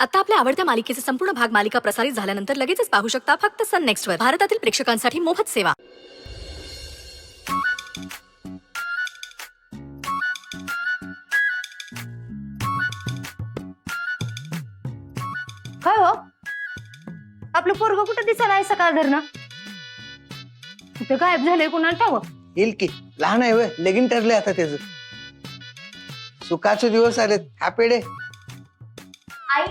आता आपल्या आवडत्या मालिकेचे संपूर्ण भाग मालिका प्रसारित झाल्यानंतर लगेचच पाहू शकता फक्त सन नेक्स्ट वर. भारतातील प्रेक्षकांसाठी मोफत सेवा. काय हो आपलं पोरग कुठं दिसत आहे सकाळ धरणं कुठे गायब झालंय कुणाला ठाव. येईल की लहान आहे लगीन ठरले आता त्याच सुखाचे दिवस आलेत हॅपी डे. आई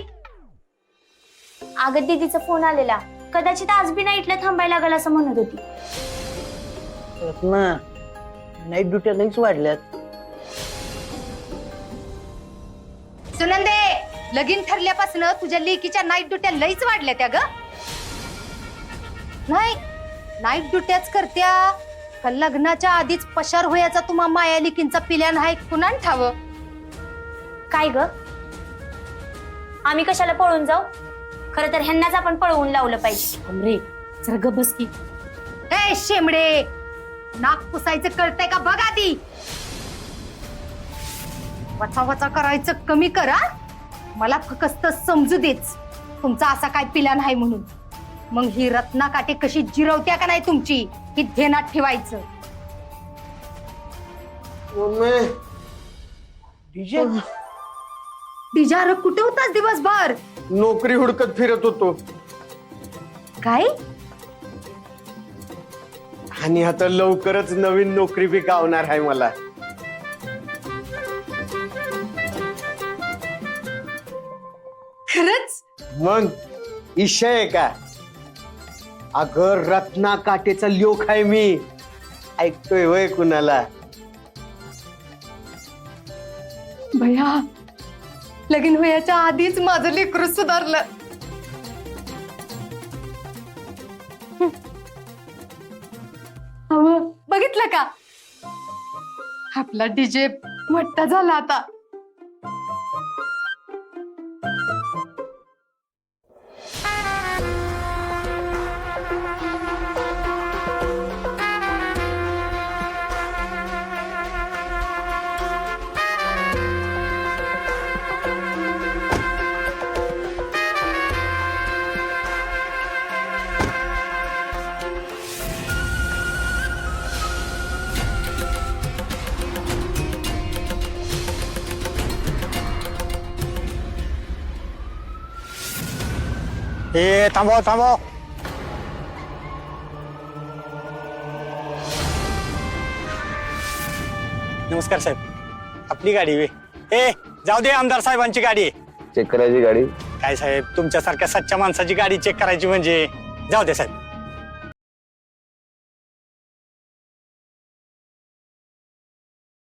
अगं दीदीचा फोन आलेला कदाचित आज बी नाईटला थांबायला लागल असं म्हणत होती. ना नाईट ड्युट्या लईच वाढल्यात. सुनंदे लगीन ठरल्यापासून तुझ्या लेकीच्या नाईट ड्युट्या लईच वाढल्या त्या ग. नाही नाईट ड्युट्याच करत्या का लग्नाच्या आधीच पशार होयाचा तुम्हा माया लेकींचा पिल्यान हाय कुणाला ठाव. काय ग आम्ही कशाला पळून जाऊ. खरं तर ह्यांनाच आपण पळवून लावलं पाहिजे. अमरे जरा ग बस की. ए शेमडे नाक पुसायचं कळतंय का बघ आधी. वचा वचा करायचं कमी करा. मला फक्त समजू देच तुमचा असा काय पिलान आहे म्हणून. मग ही रत्नाकाठी कशी जिरवत्या का नाही तुमची ही ध्यानात ठेवायचं. डीजे डिजार कुठे होतास दिवसभर. नोकरी हुडकत फिरत होतो काय आणि आता लवकरच नवीन नोकरी बी गावणार आहे मला. खरंच मग इशय आहे का. अगर रत्ना काटेचा लोक आहे मी. ऐकतोय वय कुणाला. भया लगीन व्हायच्या आधीच माझं लेकरू सुधारलं. बघितलं का आपला डीजे मोठा झाला आता. ए थांबव थांबव. नमस्कार साहेब आपली गाडी वे. ए जाऊ दे आमदार साहेबांची गाडी. चेक करायची गाडी. काय साहेब तुमच्यासारख्या सच्च्या माणसाची गाडी चेक करायची म्हणजे जाऊ दे साहेब.